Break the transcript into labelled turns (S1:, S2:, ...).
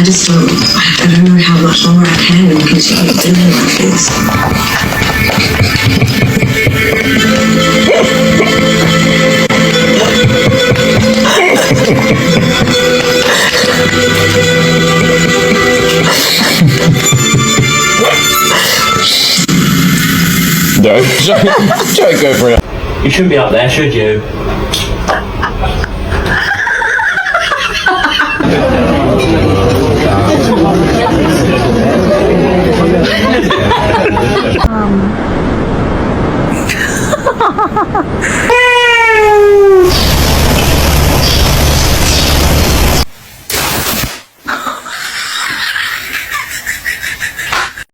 S1: just don't, I don't know how much longer I can continue doing like this.
S2: No, don't go for it.
S3: You shouldn't be up there, should you?